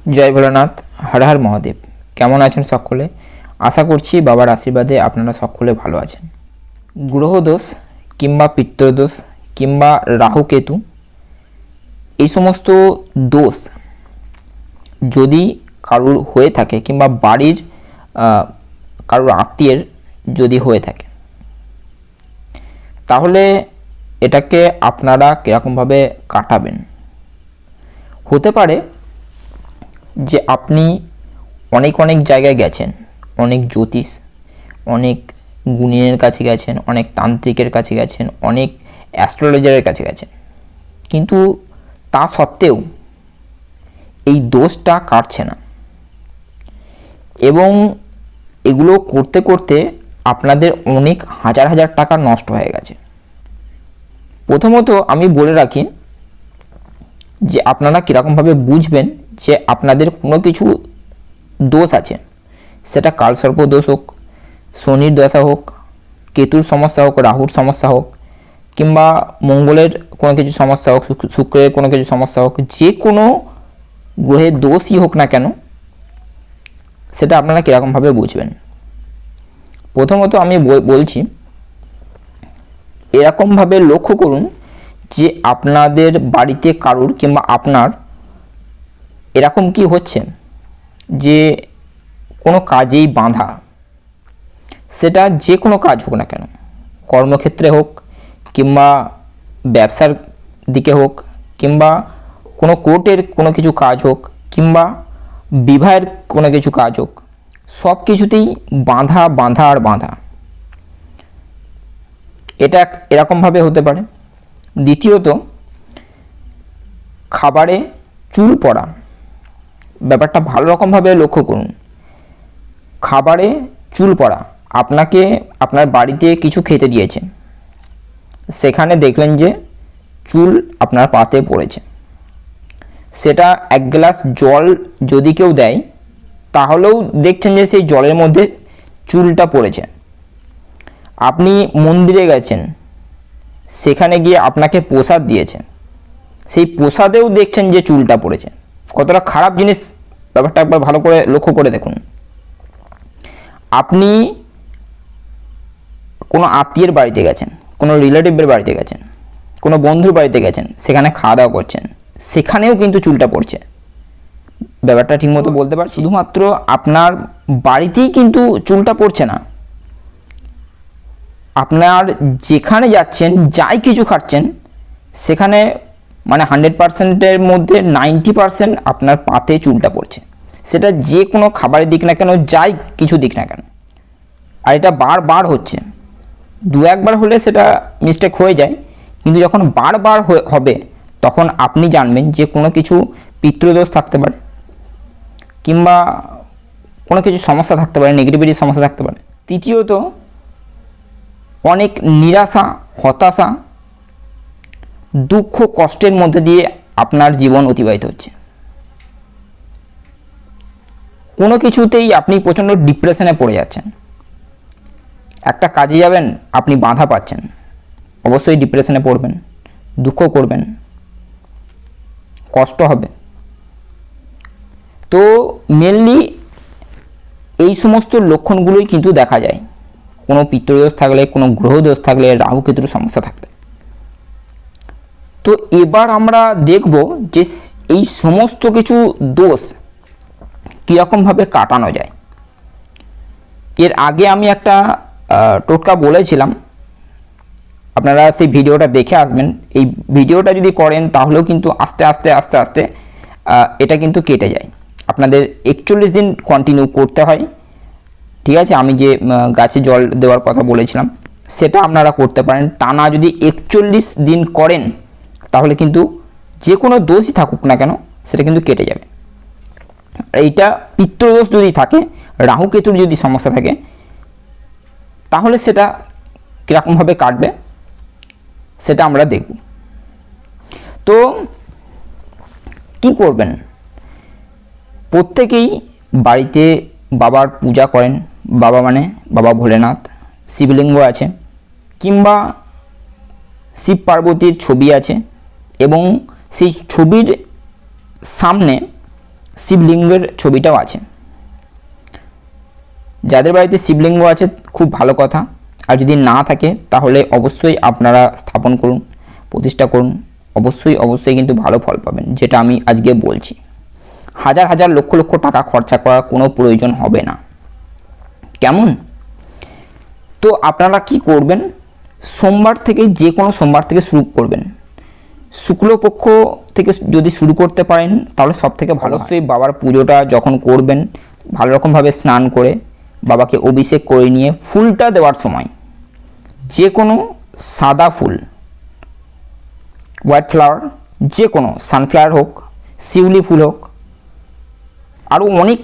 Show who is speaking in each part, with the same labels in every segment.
Speaker 1: জয় ভোলানাথ, হর হর মহাদেব। কেমন আছেন সকলে? আশা করছি বাবার আশীর্বাদে আপনারা সকলে ভালো আছেন। গ্রহদোষ কিংবা পিতৃদোষ কিংবা রাহু কেতু, এই সমস্ত দোষ যদি কারুর হয়ে থাকে কিংবা বাড়ির কারুর আত্মীয়ের যদি হয়ে থাকে, তাহলে এটাকে আপনারা কীরকমভাবে কাটাবেন। হতে পারে যে আপনি অনেক জায়গায় গেছেন, অনেক জ্যোতিষ, অনেক গুণিনের কাছে গেছেন, অনেক তান্ত্রিকের কাছে গেছেন, অনেক অ্যাস্ট্রোলজারের কাছে গেছেন, কিন্তু তা সত্ত্বেও এই দোষটা কাটছে না এবং এগুলো করতে করতে আপনাদের অনেক হাজার টাকা নষ্ট হয়ে গেছে। প্রথমত আমি বলে রাখি যে আপনারা কীরকমভাবে বুঝবেন যে আপনাদের কোনো কিছু দোষ আছে, সেটা কালসর্প দোষ হোক, শনির দশা হোক, কেতুর সমস্যা হোক, রাহুর সমস্যা হোক, কিংবা মঙ্গলের কোনো কিছু সমস্যা হোক, শুক্রের কোনো কিছু সমস্যা হোক, যে কোনো গ্রহের দোষই হোক না কেন, সেটা আপনারা কীরকমভাবে বুঝবেন। প্রথমত আমি বলছি, এরকমভাবে লক্ষ্য করুন যে আপনাদের বাড়িতে কারুর কিংবা আপনার এরকম কি হচ্ছে যে কোনো কাজেই বাঁধা, সেটা যে কোনো কাজ হোক না কেন, কর্মক্ষেত্রে হোক কিংবা ব্যবসার দিকে হোক কিংবা কোনো কোর্টের কোনো কিছু কাজ হোক কিংবা বিবাহের কোনো কিছু কাজ হোক, সব কিছুতেই বাঁধা আর বাঁধা, এটা এরকমভাবে হতে পারে। দ্বিতীয়ত, খাবারে চুল পড়া, ব্যাপারটা ভালো রকমভাবে লক্ষ্য করুন। খাবারে চুল পড়া, আপনাকে আপনার বাড়িতে কিছু খেতে দিয়েছে, সেখানে দেখলেন যে চুল আপনার পাতে পড়েছে, সেটা এক গ্লাস জল যদি কেউ দেয়, তাহলেও দেখছেন যে সেই জলের মধ্যে চুলটা পড়েছে। আপনি মন্দিরে গেছেন, সেখানে গিয়ে আপনাকে প্রসাদ দিয়েছে, সেই প্রসাদেও দেখছেন যে চুলটা পড়েছে। কতটা খারাপ জিনিস, ব্যাপারটা একবার ভালো করে লক্ষ্য করে দেখুন। আপনি কোনো আত্মীয়ের বাড়িতে গেছেন, কোনো রিলেটিভের বাড়িতে গেছেন, কোনো বন্ধুর বাড়িতে গেছেন, সেখানে খাওয়া দাওয়া করছেন, সেখানেও কিন্তু চুলটা পড়ছে। ব্যাপারটা ঠিকমতো বলতে পারছি? শুধুমাত্র আপনার বাড়িতেই কিন্তু চুলটা পড়ছে না, আপনার যেখানে যাচ্ছেন, যাই কিছু খাচ্ছেন, সেখানে মানে 100%-এর মধ্যে 90% আপনার পাতে চুলটা পড়ছে। সেটা যে কোনো খাবারের দিক না কেন, যাই কিছু দিক না কেন। আর এটা বারবার হচ্ছে, দু একবার হলে সেটা মিস্টেক হয়ে যায়, কিন্তু যখন বারবার হবে, তখন আপনি জানবেন যে কোনো কিছু পিতৃদোষ থাকতে পারে কিংবা কোনো কিছু সমস্যা থাকতে পারে, নেগেটিভিটির সমস্যা থাকতে পারে। তৃতীয়ত, অনেক নিরাশা, হতাশা, দুঃখ, কষ্টের মধ্যে দিয়ে আপনার জীবন অতিবাহিত হচ্ছে। কোনো কিছুতেই আপনি প্রচণ্ড ডিপ্রেশনে পড়ে যাচ্ছেন। একটা কাজে যাবেন, আপনি বাধা পাচ্ছেন, অবশ্যই ডিপ্রেশনে পড়বেন, দুঃখ করবেন, কষ্ট হবে। তো মেনলি এই সমস্ত লক্ষণগুলোই কিন্তু দেখা যায় কোনো পিতৃদোষ থাকলে, কোনো গ্রহদোষ থাকলে, রাহু কেতুর সমস্যা থাকলে। তো এবার আমরা দেখব যে এই সমস্ত কিছু দোষ কীরকমভাবে কাটানো যায়। এর আগে আমি একটা টোটকা বলেছিলাম, আপনারা সেই ভিডিওটা দেখে আসবেন। এই ভিডিওটা যদি করেন, তাহলেও কিন্তু আস্তে আস্তে এটা কিন্তু কেটে যায়। আপনাদের 41 দিন কন্টিনিউ করতে হয়, ঠিক আছে? আমি যে গাছে জল দেওয়ার কথা বলেছিলাম, সেটা আপনারা করতে পারেন। টানা যদি 41 দিন করেন, তাহলে কিন্তু যে কোনো দোষই থাকুক না কেন, সেটা কিন্তু কেটে যাবে। এইটা পিতৃদোষ যদি থাকে, রাহু কেতুর যদি সমস্যা থাকে, তাহলে সেটা কীরকমভাবে কাটবে সেটা আমরা দেখব। তো কি করবেন? প্রত্যেকেই বাড়িতে বাবার পূজা করেন। বাবা মানে বাবা ভোলেনাথ, শিবলিঙ্গ আছে কিংবা শিব পার্বতীর ছবি আছে, এবং সেই ছবির সামনে শিবলিঙ্গের ছবিটাও আছে। যাদের বাড়িতে শিবলিঙ্গ আছে খুব ভালো কথা, আর যদি না থাকে তাহলে অবশ্যই আপনারা স্থাপন করুন, প্রতিষ্ঠা করুন, অবশ্যই কিন্তু ভালো ফল পাবেন, যেটা আমি আজকে বলছি। হাজার হাজার লক্ষ লক্ষ টাকা খরচা করার কোনো প্রয়োজন হবে না। কেমন? তো আপনারা কি করবেন, সোমবার থেকে, যে কোনো সোমবার থেকে শুরু করবেন। শুক্লপক্ষ থেকে যদি শুরু করতে পারেন তাহলে সব থেকে ভালো। অবশ্যই বাবার পুজোটা যখন করবেন ভালো রকমভাবে স্নান করে বাবাকে অভিষেক করে নিয়ে ফুলটা দেওয়ার সময় যে কোনো সাদা ফুল, হোয়াইট ফ্লাওয়ার, যে কোনো সানফ্লাওয়ার হোক, শিউলি ফুল হোক, আরও অনেক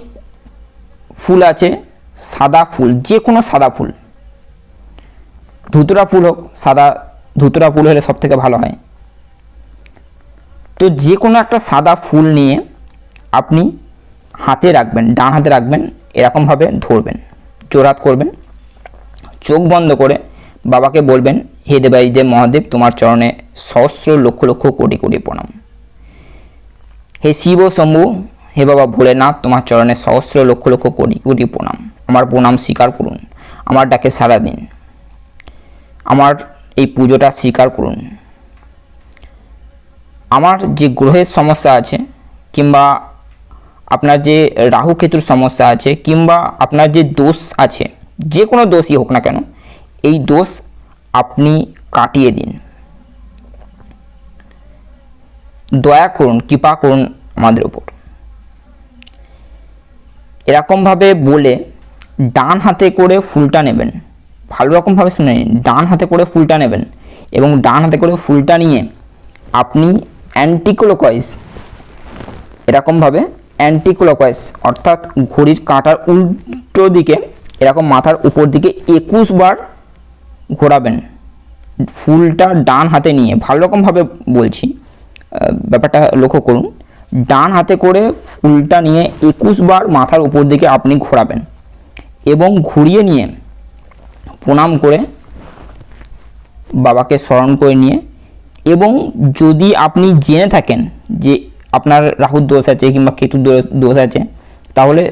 Speaker 1: ফুল আছে, সাদা ফুল, যে কোনো সাদা ফুল, ধুতুরা ফুল হোক, সাদা ধুতুরা ফুল হলে সব থেকে ভালো হয়। তো যে কোনো একটা সাদা ফুল নিয়ে আপনি হাতে রাখবেন, ডান হাতে রাখবেন, এরকমভাবে ধরবেন, জোড়হাত করবেন, চোখ বন্ধ করে বাবাকে বলবেন, হে দেবাদিদেব মহাদেব, তোমার চরণে সহস্র লক্ষ লক্ষ কোটি কোটি প্রণাম। হে শিব শম্ভু, হে বাবা ভোলেনাথ, তোমার চরণে সহস্র লক্ষ লক্ষ কোটি কোটি প্রণাম। আমার প্রণাম স্বীকার করুন, আমার ডাকে সাড়া দিন, আমার এই পুজোটা স্বীকার করুন। আমার যে গ্রহের সমস্যা আছে, কিংবা আপনার যে রাহু কেতুর সমস্যা আছে, কিংবা আপনার যে দোষ আছে, যে কোনো দোষই হোক না কেন, এই দোষ আপনি কাটিয়ে দিন। দয়া করুন, কৃপা করুন আমাদের উপর। এরকমভাবে বলে ডান হাতে করে ফুলটা নেবেন, ভালো রকমভাবে শুনে নিন, ডান হাতে করে ফুলটা নেবেন এবং ডান হাতে করে ফুলটা নিয়ে আপনি অ্যান্টিক্লকওয়াইজ, এরকমভাবে অ্যান্টিক্লকওয়াইজ অর্থাৎ ঘড়ির কাঁটার উল্টো দিকে, এরকম মাথার উপর দিকে 21 বার ঘোরাবেন ফুলটা ডান হাতে নিয়ে। ভালো রকমভাবে বলছি, ব্যাপারটা লক্ষ্য করুন। ডান হাতে করে ফুলটা নিয়ে 21 বার মাথার উপর দিকে আপনি ঘোরাবেন এবং ঘুরিয়ে নিয়ে প্রণাম করে বাবাকে স্মরণ করে নিয়ে, এবং যদি আপনি জেনে থাকেন যে আপনার রাহুর দোষ আছে কিংবা কেতুর দোষ আছে, তাহলে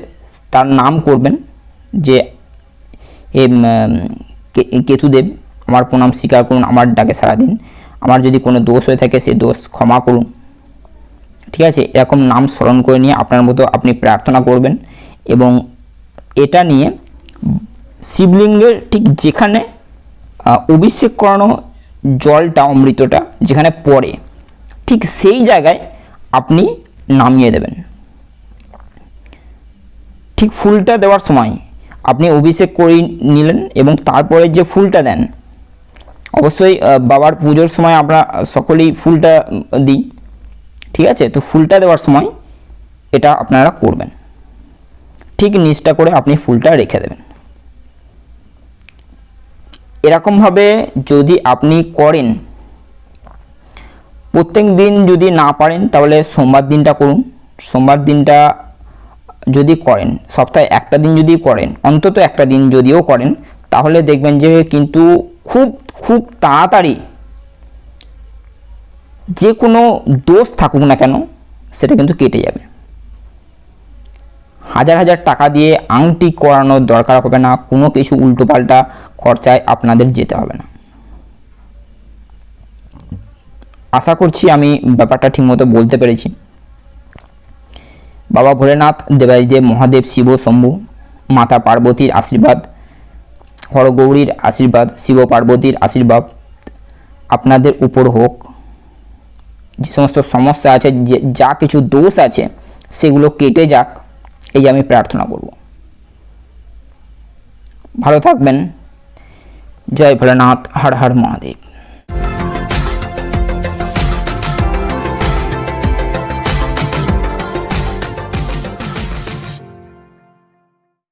Speaker 1: তার নাম করবেন যে হে কেতুদেব, আমার প্রণাম স্বীকার করুন, আমার ডাকে সাড়া দিন, আমার যদি কোনো দোষ হয়ে থাকে সে দোষ ক্ষমা করুন। ঠিক আছে, এরকম নাম স্মরণ করে নিয়ে আপনার মতো আপনি প্রার্থনা করবেন এবং এটা নিয়ে শিবলিঙ্গের ঠিক যেখানে অভিষেক করানো জলটা, অমৃতটা যেখানে পড়ে, ঠিক সেই জায়গায় আপনি নামিয়ে দেবেন। ঠিক ফুলটা দেওয়ার সময় আপনি অভিষেক করে নিলেন এবং তারপরে যে ফুলটা দেন, অবশ্যই বাবার পুজোর সময় আমরা সকলেই ফুলটা দিই, ঠিক আছে? তো ফুলটা দেওয়ার সময় এটা আপনারা করবেন, ঠিক নিচটা করে আপনি ফুলটা রেখে দেবেন। এরকমভাবে যদি আপনি করেন, প্রত্যেক দিন যদি না পারেন তাহলে সোমবার দিনটা করুন। সোমবার দিনটা যদি করেন, সপ্তাহে একটা দিন যদি করেন, অন্তত একটা দিন যদিও করেন, তাহলে দেখবেন যে কিন্তু খুব খুব তাড়াতাড়ি যে কোনো দোষ থাকুক না কেন সেটা কিন্তু কেটে যাবে। হাজার হাজার টাকা দিয়ে আংটি করানোর দরকার হবে না, কোনো কিছু উল্টোপাল্টা খরচায় আপনাদের যেতে হবে না। আশা করছি আমি ব্যাপারটা ঠিকমতো বলতে পেরেছি। বাবা ভোলেনাথ, দেবাদিদেব মহাদেব, শিব শম্ভু, মাতা পার্বতীর আশীর্বাদ, হরগৌরীর আশীর্বাদ, শিব পার্বতীর আশীর্বাদ আপনাদের উপর হোক। যে সমস্ত সমস্যা আছে, যে যা কিছু দোষ আছে সেগুলো কেটে যাক, এই আমি প্রার্থনা করব। ভালো থাকবেন। জয় ভোলেনাথ, হর হর মহাদেব।